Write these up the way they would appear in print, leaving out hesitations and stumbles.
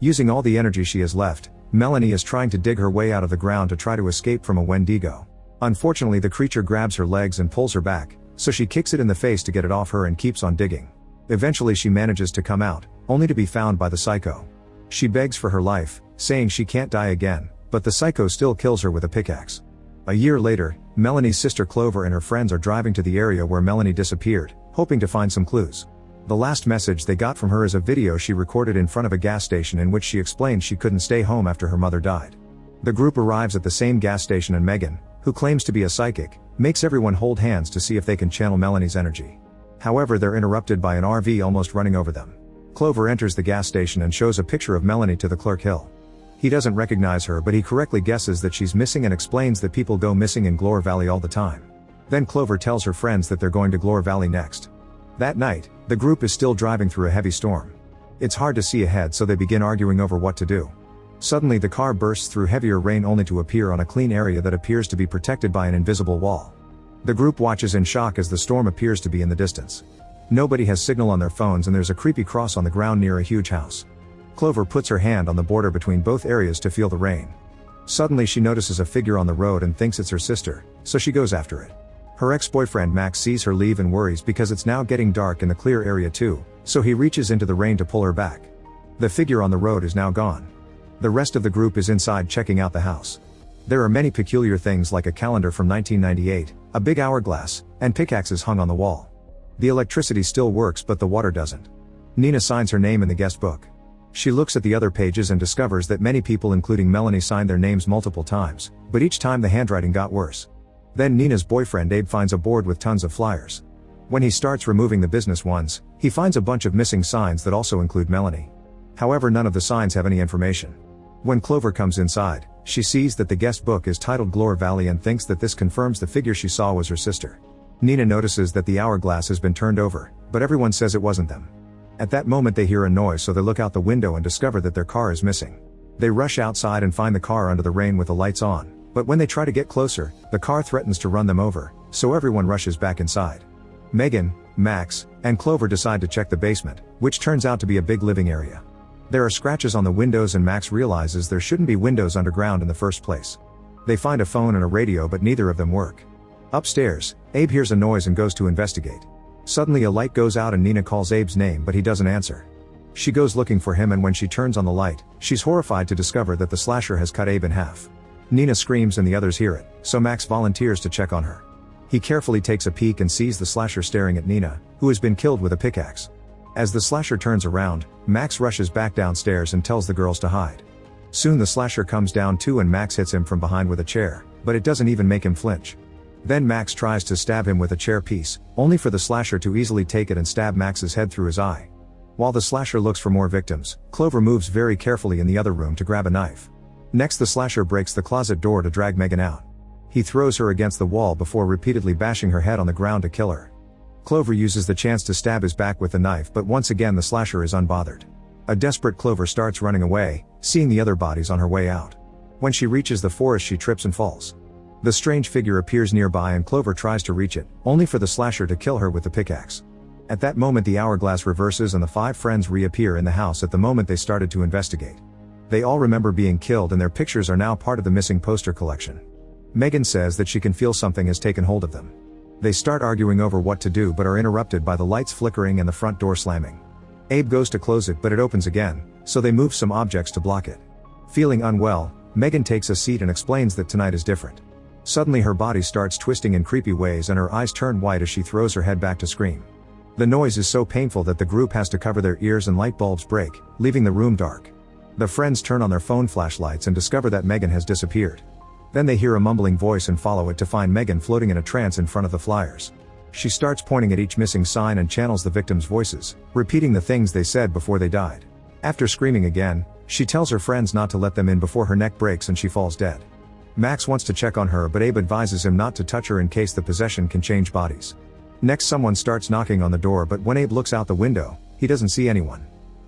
Using all the energy she has left, Melanie is trying to dig her way out of the ground to try to escape from a Wendigo. Unfortunately, the creature grabs her legs and pulls her back, so she kicks it in the face to get it off her and keeps on digging. Eventually she manages to come out, only to be found by the psycho. She begs for her life, saying she can't die again, but the psycho still kills her with a pickaxe. A year later, Melanie's sister Clover and her friends are driving to the area where Melanie disappeared, hoping to find some clues. The last message they got from her is a video she recorded in front of a gas station in which she explained she couldn't stay home after her mother died. The group arrives at the same gas station and Megan, who claims to be a psychic, makes everyone hold hands to see if they can channel Melanie's energy. However, they're interrupted by an RV almost running over them. Clover enters the gas station and shows a picture of Melanie to the clerk Hill. He doesn't recognize her, but he correctly guesses that she's missing and explains that people go missing in Glore Valley all the time. Then Clover tells her friends that they're going to Glore Valley next. That night, the group is still driving through a heavy storm. It's hard to see ahead, so they begin arguing over what to do. Suddenly the car bursts through heavier rain only to appear on a clean area that appears to be protected by an invisible wall. The group watches in shock as the storm appears to be in the distance. Nobody has signal on their phones and there's a creepy cross on the ground near a huge house. Clover puts her hand on the border between both areas to feel the rain. Suddenly she notices a figure on the road and thinks it's her sister, so she goes after it. Her ex-boyfriend Max sees her leave and worries because it's now getting dark in the clear area too, so he reaches into the rain to pull her back. The figure on the road is now gone. The rest of the group is inside checking out the house. There are many peculiar things like a calendar from 1998, a big hourglass, and pickaxes hung on the wall. The electricity still works but the water doesn't. Nina signs her name in the guest book. She looks at the other pages and discovers that many people including Melanie signed their names multiple times, but each time the handwriting got worse. Then Nina's boyfriend Abe finds a board with tons of flyers. When he starts removing the business ones, he finds a bunch of missing signs that also include Melanie. However, none of the signs have any information. When Clover comes inside, she sees that the guest book is titled Glore Valley and thinks that this confirms the figure she saw was her sister. Nina notices that the hourglass has been turned over, but everyone says it wasn't them. At that moment they hear a noise, so they look out the window and discover that their car is missing. They rush outside and find the car under the rain with the lights on, but when they try to get closer, the car threatens to run them over, so everyone rushes back inside. Megan, Max, and Clover decide to check the basement, which turns out to be a big living area. There are scratches on the windows and Max realizes there shouldn't be windows underground in the first place. They find a phone and a radio, but neither of them work. Upstairs, Abe hears a noise and goes to investigate. Suddenly a light goes out and Nina calls Abe's name, but he doesn't answer. She goes looking for him, and when she turns on the light, she's horrified to discover that the slasher has cut Abe in half. Nina screams and the others hear it, so Max volunteers to check on her. He carefully takes a peek and sees the slasher staring at Nina, who has been killed with a pickaxe. As the slasher turns around, Max rushes back downstairs and tells the girls to hide. Soon the slasher comes down too and Max hits him from behind with a chair, but it doesn't even make him flinch. Then Max tries to stab him with a chair piece, only for the slasher to easily take it and stab Max's head through his eye. While the slasher looks for more victims, Clover moves very carefully in the other room to grab a knife. Next the slasher breaks the closet door to drag Megan out. He throws her against the wall before repeatedly bashing her head on the ground to kill her. Clover uses the chance to stab his back with the knife, but once again the slasher is unbothered. A desperate Clover starts running away, seeing the other bodies on her way out. When she reaches the forest she trips and falls. The strange figure appears nearby and Clover tries to reach it, only for the slasher to kill her with the pickaxe. At that moment the hourglass reverses and the 5 friends reappear in the house at the moment they started to investigate. They all remember being killed and their pictures are now part of the missing poster collection. Megan says that she can feel something has taken hold of them. They start arguing over what to do but are interrupted by the lights flickering and the front door slamming. Abe goes to close it but it opens again, so they move some objects to block it. Feeling unwell, Megan takes a seat and explains that tonight is different. Suddenly her body starts twisting in creepy ways and her eyes turn white as she throws her head back to scream. The noise is so painful that the group has to cover their ears and light bulbs break, leaving the room dark. The friends turn on their phone flashlights and discover that Megan has disappeared. Then they hear a mumbling voice and follow it to find Megan floating in a trance in front of the flyers. She starts pointing at each missing sign and channels the victims' voices, repeating the things they said before they died. After screaming again, she tells her friends not to let them in before her neck breaks and she falls dead. Max wants to check on her but Abe advises him not to touch her in case the possession can change bodies. Next someone starts knocking on the door, but when Abe looks out the window, he doesn't see anyone.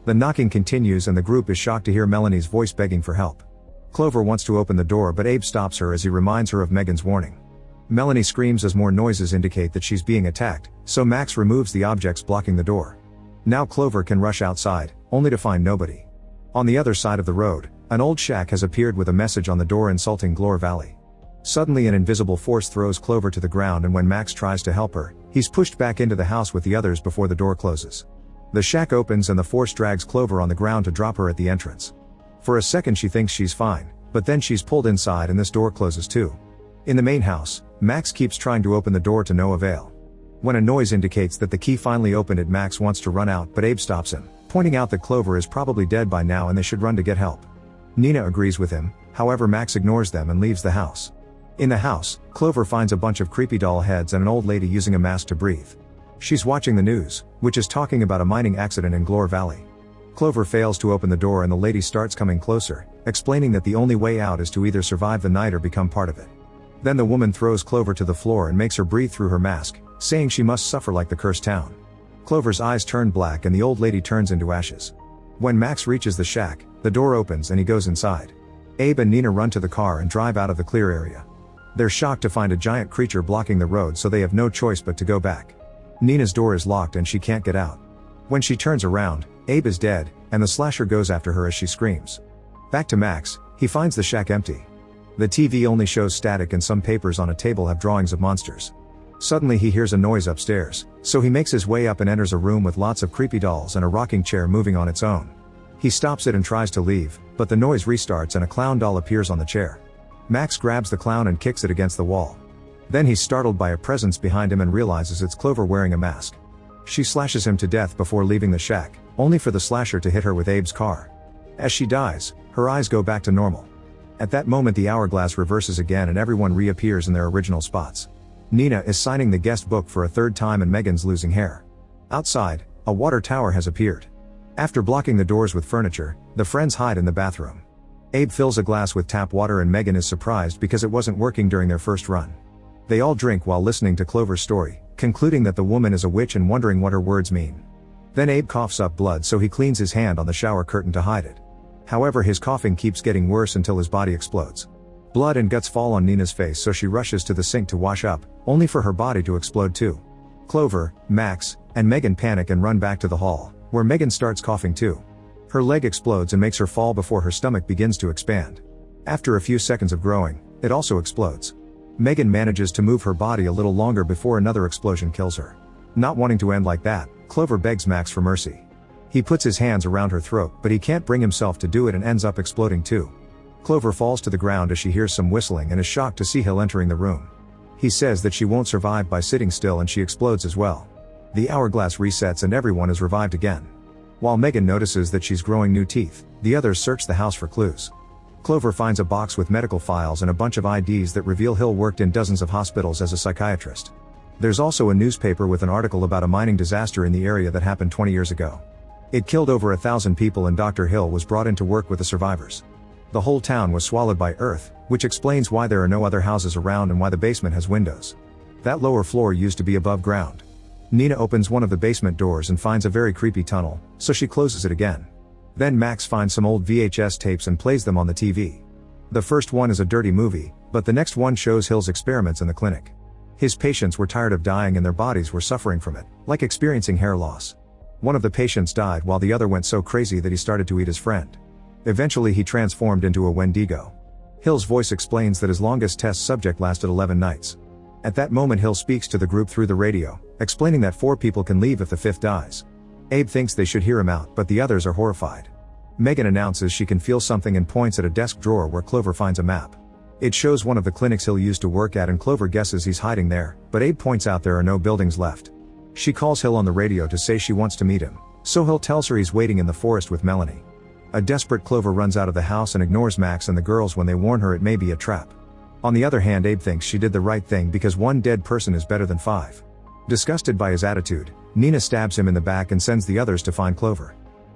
The knocking continues and the group is shocked to hear Melanie's voice begging for help. Clover wants to open the door but Abe stops her as he reminds her of Megan's warning. Melanie screams as more noises indicate that she's being attacked, so Max removes the objects blocking the door. Now Clover can rush outside, only to find nobody. On the other side of the road, an old shack has appeared with a message on the door insulting Glore Valley. Suddenly an invisible force throws Clover to the ground, and when Max tries to help her, he's pushed back into the house with the others before the door closes. The shack opens and the force drags Clover on the ground to drop her at the entrance. For a second she thinks she's fine, but then she's pulled inside and this door closes too. In the main house, Max keeps trying to open the door to no avail. When a noise indicates that the key finally opened it, Max wants to run out, but Abe stops him, pointing out that Clover is probably dead by now and they should run to get help. Nina agrees with him, however Max ignores them and leaves the house. In the house, Clover finds a bunch of creepy doll heads and an old lady using a mask to breathe. She's watching the news, which is talking about a mining accident in Glore Valley. Clover fails to open the door and the lady starts coming closer, explaining that the only way out is to either survive the night or become part of it. Then the woman throws Clover to the floor and makes her breathe through her mask, saying she must suffer like the cursed town. Clover's eyes turn black and the old lady turns into ashes. When Max reaches the shack, the door opens and he goes inside. Abe and Nina run to the car and drive out of the clear area. They're shocked to find a giant creature blocking the road, so they have no choice but to go back. Nina's door is locked and she can't get out. When she turns around, Abe is dead, and the slasher goes after her as she screams. Back to Max, he finds the shack empty. The TV only shows static and some papers on a table have drawings of monsters. Suddenly he hears a noise upstairs, so he makes his way up and enters a room with lots of creepy dolls and a rocking chair moving on its own. He stops it and tries to leave, but the noise restarts and a clown doll appears on the chair. Max grabs the clown and kicks it against the wall. Then he's startled by a presence behind him and realizes it's Clover wearing a mask. She slashes him to death before leaving the shack, only for the slasher to hit her with Abe's car. As she dies, her eyes go back to normal. At that moment the hourglass reverses again and everyone reappears in their original spots. Nina is signing the guest book for a third time and Megan's losing hair. Outside, a water tower has appeared. After blocking the doors with furniture, the friends hide in the bathroom. Abe fills a glass with tap water and Megan is surprised because it wasn't working during their first run. They all drink while listening to Clover's story, concluding that the woman is a witch and wondering what her words mean. Then Abe coughs up blood, so he cleans his hand on the shower curtain to hide it. However, his coughing keeps getting worse until his body explodes. Blood and guts fall on Nina's face, so she rushes to the sink to wash up, only for her body to explode too. Clover, Max, and Megan panic and run back to the hall, where Megan starts coughing too. Her leg explodes and makes her fall before her stomach begins to expand. After a few seconds of growing, it also explodes. Megan manages to move her body a little longer before another explosion kills her. Not wanting to end like that, Clover begs Max for mercy. He puts his hands around her throat, but he can't bring himself to do it and ends up exploding too. Clover falls to the ground as she hears some whistling and is shocked to see Hill entering the room. He says that she won't survive by sitting still and she explodes as well. The hourglass resets and everyone is revived again. While Megan notices that she's growing new teeth, the others search the house for clues. Clover finds a box with medical files and a bunch of IDs that reveal Hill worked in dozens of hospitals as a psychiatrist. There's also a newspaper with an article about a mining disaster in the area that happened 20 years ago. It killed over 1,000 people and Dr. Hill was brought in to work with the survivors. The whole town was swallowed by earth, which explains why there are no other houses around and why the basement has windows. That lower floor used to be above ground. Nina opens one of the basement doors and finds a very creepy tunnel, so she closes it again. Then Max finds some old VHS tapes and plays them on the TV. The first one is a dirty movie, but the next one shows Hill's experiments in the clinic. His patients were tired of dying and their bodies were suffering from it, like experiencing hair loss. One of the patients died while the other went so crazy that he started to eat his friend. Eventually he transformed into a Wendigo. Hill's voice explains that his longest test subject lasted 11 nights. At that moment Hill speaks to the group through the radio, explaining that 4 people can leave if the 5th dies. Abe thinks they should hear him out, but the others are horrified. Megan announces she can feel something and points at a desk drawer where Clover finds a map. It shows one of the clinics Hill used to work at and Clover guesses he's hiding there, but Abe points out there are no buildings left. She calls Hill on the radio to say she wants to meet him, so Hill tells her he's waiting in the forest with Melanie. A desperate Clover runs out of the house and ignores Max and the girls when they warn her it may be a trap. On the other hand, Abe thinks she did the right thing because 1 dead person is better than 5. Disgusted by his attitude, Nina stabs him in the back and sends the others to find Clover.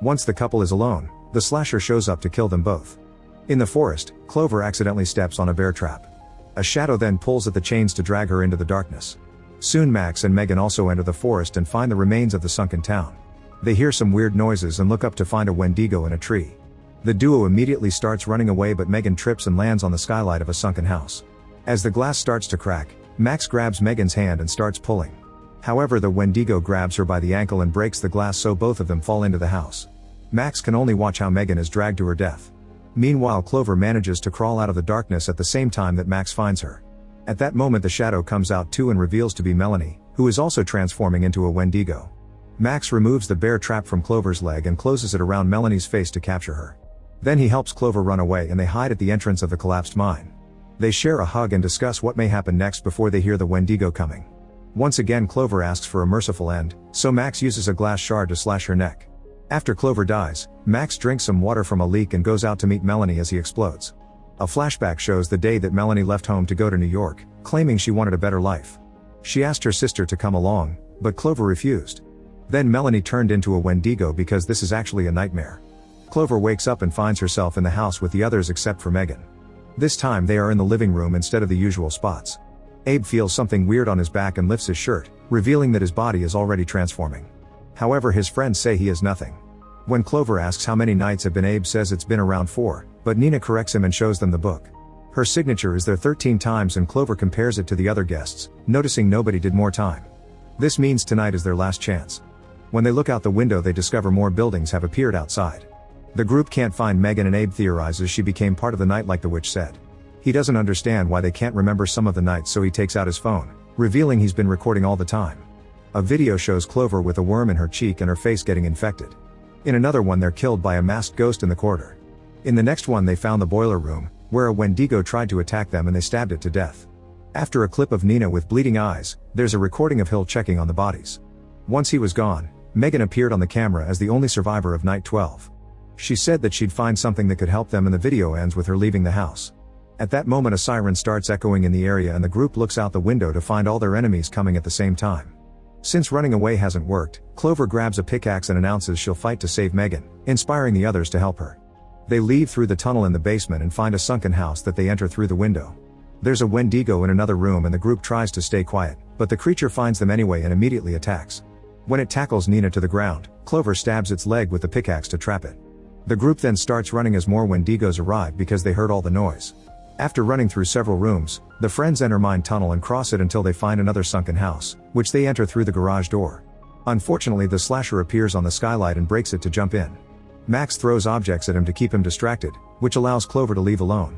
Once the couple is alone, the slasher shows up to kill them both. In the forest, Clover accidentally steps on a bear trap. A shadow then pulls at the chains to drag her into the darkness. Soon Max and Megan also enter the forest and find the remains of the sunken town. They hear some weird noises and look up to find a Wendigo in a tree. The duo immediately starts running away, but Megan trips and lands on the skylight of a sunken house. As the glass starts to crack, Max grabs Megan's hand and starts pulling. However, the Wendigo grabs her by the ankle and breaks the glass, so both of them fall into the house. Max can only watch how Megan is dragged to her death. Meanwhile, Clover manages to crawl out of the darkness at the same time that Max finds her. At that moment, the shadow comes out too and reveals to be Melanie, who is also transforming into a Wendigo. Max removes the bear trap from Clover's leg and closes it around Melanie's face to capture her. Then he helps Clover run away and they hide at the entrance of the collapsed mine. They share a hug and discuss what may happen next before they hear the Wendigo coming. Once again, Clover asks for a merciful end, so Max uses a glass shard to slash her neck. After Clover dies, Max drinks some water from a leak and goes out to meet Melanie as he explodes. A flashback shows the day that Melanie left home to go to New York, claiming she wanted a better life. She asked her sister to come along, but Clover refused. Then Melanie turned into a Wendigo because this is actually a nightmare. Clover wakes up and finds herself in the house with the others except for Megan. This time they are in the living room instead of the usual spots. Abe feels something weird on his back and lifts his shirt, revealing that his body is already transforming. However, his friends say he is nothing. When Clover asks how many nights have been, Abe says it's been around 4, but Nina corrects him and shows them the book. Her signature is there 13 times and Clover compares it to the other guests, noticing nobody did more time. This means tonight is their last chance. When they look out the window, they discover more buildings have appeared outside. The group can't find Megan and Abe theorizes she became part of the night like the witch said. He doesn't understand why they can't remember some of the nights, so he takes out his phone, revealing he's been recording all the time. A video shows Clover with a worm in her cheek and her face getting infected. In another one, they're killed by a masked ghost in the corridor. In the next one, they found the boiler room, where a Wendigo tried to attack them and they stabbed it to death. After a clip of Nina with bleeding eyes, there's a recording of Hill checking on the bodies. Once he was gone, Megan appeared on the camera as the only survivor of night 12. She said that she'd find something that could help them, and the video ends with her leaving the house. At that moment, a siren starts echoing in the area and the group looks out the window to find all their enemies coming at the same time. Since running away hasn't worked, Clover grabs a pickaxe and announces she'll fight to save Megan, inspiring the others to help her. They leave through the tunnel in the basement and find a sunken house that they enter through the window. There's a Wendigo in another room and the group tries to stay quiet, but the creature finds them anyway and immediately attacks. When it tackles Nina to the ground, Clover stabs its leg with the pickaxe to trap it. The group then starts running as more Wendigos arrive because they heard all the noise. After running through several rooms, the friends enter mine tunnel and cross it until they find another sunken house, which they enter through the garage door. Unfortunately, the slasher appears on the skylight and breaks it to jump in. Max throws objects at him to keep him distracted, which allows Clover to leave alone.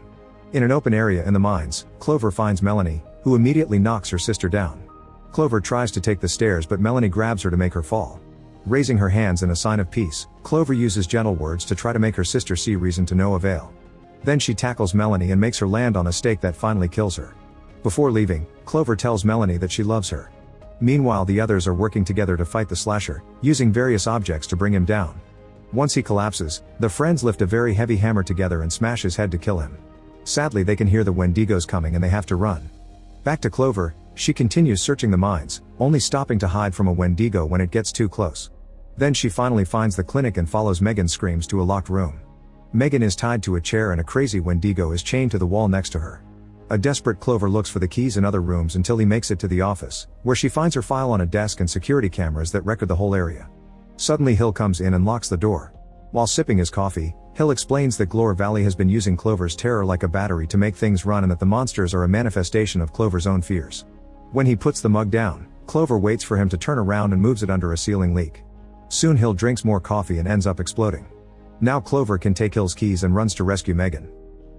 In an open area in the mines, Clover finds Melanie, who immediately knocks her sister down. Clover tries to take the stairs, but Melanie grabs her to make her fall. Raising her hands in a sign of peace, Clover uses gentle words to try to make her sister see reason to no avail. Then she tackles Melanie and makes her land on a stake that finally kills her. Before leaving, Clover tells Melanie that she loves her. Meanwhile, the others are working together to fight the slasher, using various objects to bring him down. Once he collapses, the friends lift a very heavy hammer together and smash his head to kill him. Sadly, they can hear the Wendigos coming and they have to run. Back to Clover, she continues searching the mines, only stopping to hide from a Wendigo when it gets too close. Then she finally finds the clinic and follows Megan's screams to a locked room. Megan is tied to a chair and a crazy Wendigo is chained to the wall next to her. A desperate Clover looks for the keys in other rooms until he makes it to the office, where she finds her file on a desk and security cameras that record the whole area. Suddenly Hill comes in and locks the door. While sipping his coffee, Hill explains that Glore Valley has been using Clover's terror like a battery to make things run and that the monsters are a manifestation of Clover's own fears. When he puts the mug down, Clover waits for him to turn around and moves it under a ceiling leak. Soon Hill drinks more coffee and ends up exploding. Now Clover can take Hill's keys and runs to rescue Megan.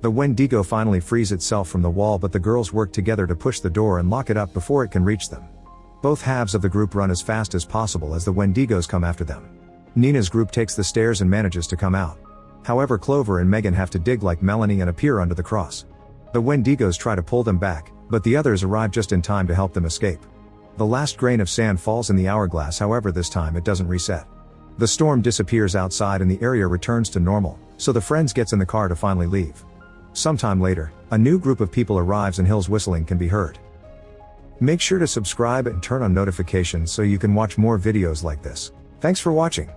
The Wendigo finally frees itself from the wall, but the girls work together to push the door and lock it up before it can reach them. Both halves of the group run as fast as possible as the Wendigos come after them. Nina's group takes the stairs and manages to come out. However, Clover and Megan have to dig like Melanie and appear under the cross. The Wendigos try to pull them back, but the others arrive just in time to help them escape. The last grain of sand falls in the hourglass, however this time it doesn't reset. The storm disappears outside and the area returns to normal, so the friends gets in the car to finally leave. Sometime later, a new group of people arrives and Hill's whistling can be heard. Make sure to subscribe and turn on notifications so you can watch more videos like this. Thanks for watching.